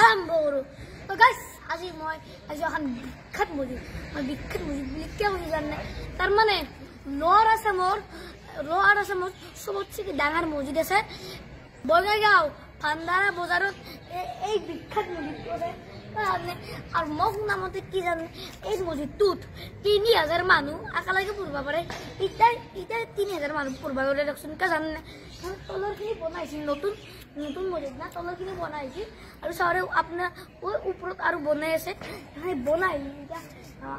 আৰম্ভ কৰোঁ তো গাইছ আজি এখন বিখ্যাত মছজিদ বুলি কিয় কৈছোঁ জানে তাৰমানে লৱাৰ আছামৰ চবতছে ডাঙৰ মছজিদ আছে বঙাইগাঁও ভাণ্ডাৰা বজাৰত এই বিখ্যাত মছজিদটো আছে আৰু মোক নামতে কি জানে এই মছজিদটোত ৩,০০০ মানুহ একেলগে পঢ়িব পাৰে এতিয়া ৩,০০০ মানুহ পঢ়িব পাৰে দেখোন কিয় জানে তলৰখিনি বনাইছিল নতুন মছজিদ না তলৰখিনি বনাইছিল আৰু চাৰে আপোনাৰ ওপৰত আৰু বনাই আছে সেই বনাই এতিয়া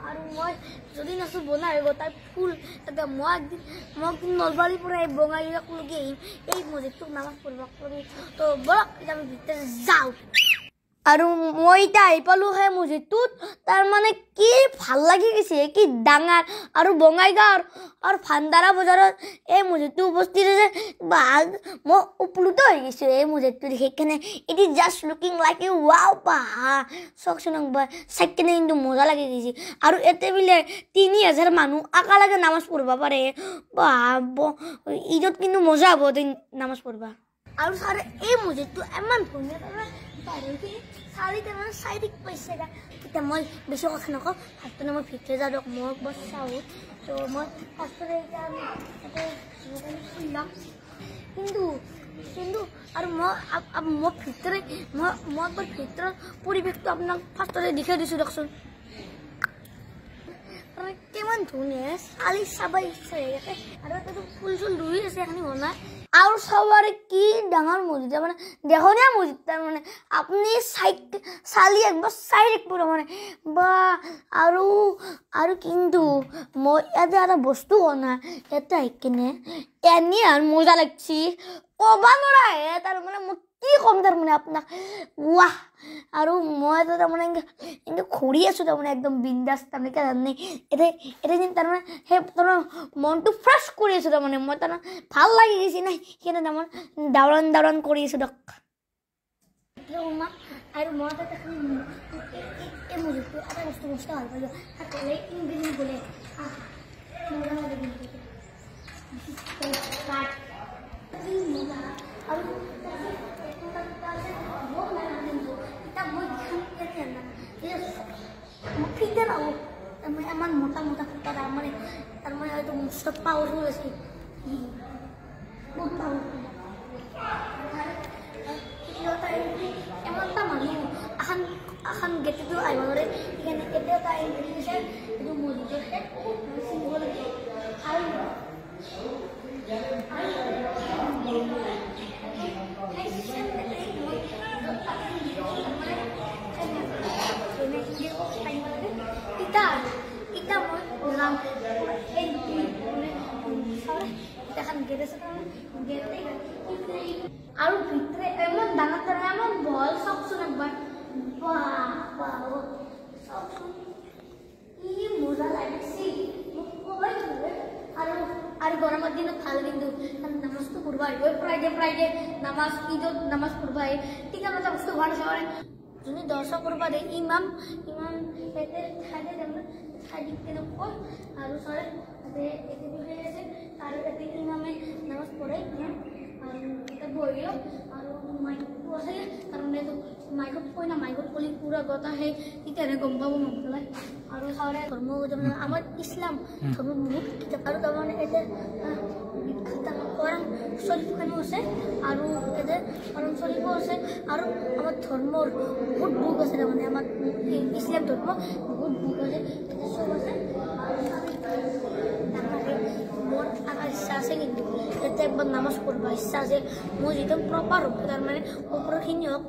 আৰু মই যদি নাচো বনাই আহিব তাৰ ফুল তাতে মই একদিন নলবাৰীৰ পৰা এই বঙাইগাঁওলৈকে আহিম এই মছজিদটোক নামাজ পঢ়িব কৰি তো বলক এতিয়া আমি ভিতৰত যাওঁ আৰু মই এতিয়া আহি পালোঁ সেই মছজিদটোত তাৰমানে কি ভাল লাগি গৈছে কি ডাঙৰ আৰু বঙাইগাঁৱৰ আৰু ভাণ্ডাৰা বজাৰত এই মছজিদটো উপস্থিত আছে মই উপলুত হৈ গৈছোঁ এই মছজিদটো দেখি কেনে it is just looking like a wow চাওকচোন একবাৰ চাই কেনে কিন্তু মজা লাগি গৈছে আৰু ইয়াতে বোলে ৩,০০০ মানুহ একেলগে নামাজ পঢ়িব পাৰে ঈদত কিন্তু মজা হ'ব নামাজ পঢ়িবা আৰু ছাৰে এই মছজিদটো ইমান ধুনীয়া চাৰিদিক পাইছে এতিয়া মই বেছি কথা নকওঁ ফাৰ্ষ্টতে মই ভিতৰত যাওঁ দিয়ক মই বছ চাওঁ তো মই ফাৰ্ষ্টতে এতিয়া কিন্তু আৰু মই ভিতৰৰ পৰিৱেশটো আপোনাক ফাৰ্ষ্টতে দেখাই দিছোঁ দিয়কচোন কিমান ধুনীয়া চালি চাব ইচ্ছা ইয়াতে আৰু তাতে ফুল চুল ৰুই আছে এখানি বনাই আৰু সবাৰে কি ডাঙৰ মছজিদ মানে দেখনীয়া মছজিদ তাৰমানে আপুনি চালি একবাৰ চাই থাকিব তাৰমানে বা আৰু কিন্তু মই ইয়াতে এটা বস্তু কনা ইয়াতে আহি কিনে এনে আৰু মজা লাগছি ক'বা নোৱাৰা তাৰমানে মই কি ক'ম তাৰমানে আপোনাক ৱাহ আৰু মই তাৰমানে এনেকৈ ঘূৰি আছোঁ তাৰমানে একদম বিন্দাছ তাৰমানে কিয় জানে এতিয়া যেন তাৰমানে সেই তাৰমানে মনটো ফ্ৰেছ কৰি আছোঁ তাৰমানে মই তাৰমানে ভাল লাগি গৈছে নাই সেইকাৰণে তাৰমানে দাউৰান কৰি আছোঁ দিয়ক আৰু মই এই মছজিদটো এটা বস্তু ভাল পালোঁ তাতে ইংৰাজী বোলে আৰু এমন মোটা ফুটা তাৰমানে হয়তো চব পাৱাৰফুল আছে বহুত পাৱাৰফুল এমনটা মানুহ এখন গেটেটো আহিব নোৱাৰে সেইকাৰণে কেতিয়াও এটা এণ্ট্ৰি দিছে এইটো মছজিদৰ আৰু আৰু ভিতৰে এমন ডাঙৰ এমন বল চাওকচোন একবাৰ কি মজা লাগিছে আৰু গৰমৰ দিনত ভাল কিন্তু নামাজটো পঢ়িব আহিব ফ্ৰাইডে নামাজ ঈদত নামাজ পঢ়িব আহে ঠিক আছে বস্তু হোৱা নাচাৰে যোনে দৰ্শন কৰিব দিয়ে ইমাম ইয়াতে ঠাই দি কেনে কয় আৰু চৰে তাতে আছে আৰু তাতে ইমামে নামাজ পঢ়ে আৰু এটা বহিও আৰু মাইকটো আছে তাৰমানে মাইকত কয় না মাইকত ক'লে পুৰা গতা সেই তেতিয়াহে গম পাব মন পেলাই আৰু চৰে ধৰ্ম আমাৰ ইছলাম ধৰ্ম বহুত কিতাপ আৰু তাৰমানে এতিয়া কোৰাণ শৰীফখনো আছে আৰু ইয়াতে কোৰাণ শৰীফো আছে আৰু আমাৰ ধৰ্মৰ বহুত বুক আছে তাৰমানে আমাৰ ইছলাম ধৰ্ম বহুত বুক আছে চব আছে মোৰ আগাৰ ইচ্ছা আছে কিন্তু ইয়াতে একবাৰ নামাজ পঢ়িব ইচ্ছা আছে মোৰ যিটো প্ৰপাৰ হ'ব তাৰমানে ওপৰৰখিনি হওক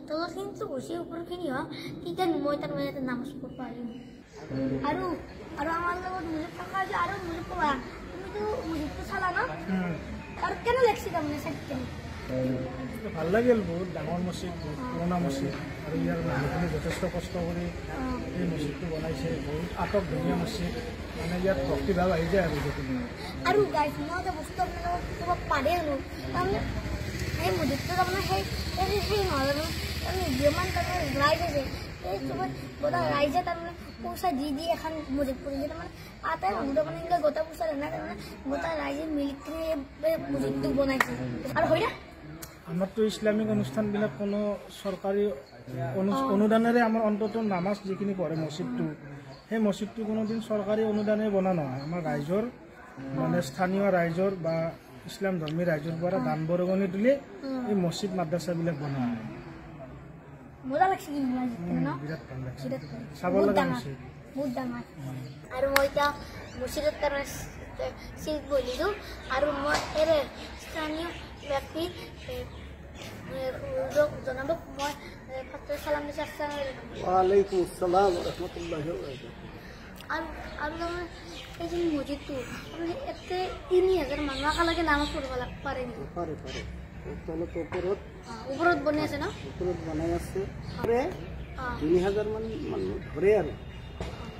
তলৰখিনিতো হৈছে ওপৰৰখিনি হওক তেতিয়া মই তাৰমানে ইয়াতে নামাজ পঢ়িব আহিম আৰু আমাৰ লগত মুজীব থকা যে আৰু মুজীব ক'বা তুমিতো মুজীবটো চালা ন আৰু কেনে লাগছে তাৰমানে চাই কেনে ভাল লাগিল বহুত ডাঙৰ মছজিদ বহুত পুৰণা মছজিদ আৰু ইয়াৰ মানুহখিনি যথেষ্ট কষ্ট কৰি এই মছজিদটো বনাইছে বহুত আটক ধুনীয়া মছজিদ মানে ইয়াত ভক্তিভাৱ আহি যায় আৰু গাইজ মই এটা বস্তু আপোনালোকক ক'ব পাৰে আৰু তাৰমানে সেই মছজিদটো তাৰমানে সেই নহয় তাৰমানে যিমান তাৰমানে ৰাইজ আছে সেই চবত গোটা ৰাইজে তাৰমানে পইচা দি এখন মছজিদ কৰিছে তাৰমানে আটাই মানুহ তাৰমানে এনেকৈ গোটা পইচা নাই তাৰমানে গোটা ৰাইজে মিলি কিনে এই মছজিদটো বনাইছে আৰু হয় না আমাৰতো ইছলামিক অনুষ্ঠানবিলাক কোনো চৰকাৰী অনুদানেৰে আমাৰ অন্তত নামাজ যিখিনি পঢ়ে মছজিদটো সেই মছজিদটো কোনোদিন চৰকাৰী অনুদানে বনা নহয় আমাৰ ৰাইজৰ মানে স্থানীয় ৰাইজৰ বা ইছলাম ধৰ্মী ৰাইজৰ পৰা দান বৰঙণি তুলি এই মছজিদ মাদ্ৰাছাবিলাক বনোৱা হয় মজা লাগছে কিন্তু বিৰাট ভাল লাগিছে চাব লগা মছজিদ বহুত ডাঙৰ আৰু মই এতিয়া মছজিদত তাৰমানে চিট বহিলোঁ আৰু মই এৰে স্থানীয় ব্যক্তি জনাবক মই ফাৰ্ষ্টে চালাম দিছোঁ আসসালামু আলাইকুম ওয়ালাইকুম আসসালাম ওয়া ৰাহমাতুল্লাহি ওয়া বাৰাকাতুহু আৰু তাৰমানে এই যে মছজিদটো আপুনি এতে ৩,০০০ মানুহ একেলগে নামাজ পঢ়িব পাৰে নেকি পাৰে তলত ওপৰত বনাই আছে ন ওপৰত বনাই আছে পাৰে ৩,০০০ মান মানুহ ধৰে আৰু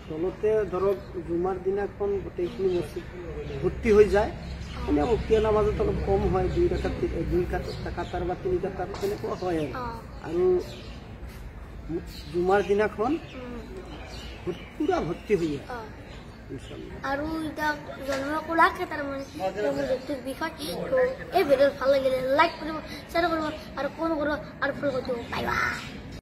তলতে ধৰক জুমাৰ দিনাখন গোটেইখিনি মছজিদ ভৰ্তি হৈ যায় এনে মুক্তিয়া নামাজত অলপ কম হয় 2 কাটাৰ বা 3 কাটাৰ তেনেকুৱা হয় আৰু জুমাৰ দিনাখন পুৰা ভৰ্তি হৈ যায় আৰু এতিয়া জন্ম কোলাকে তাৰমানে মছজিদটোৰ বিষয় এই ভিডিঅ' ভাল লাগিলে লাইক কৰিব শ্বেয়াৰ কৰিব আৰু ফোন কৰিব আৰু ফলো কৰিব বাই বাই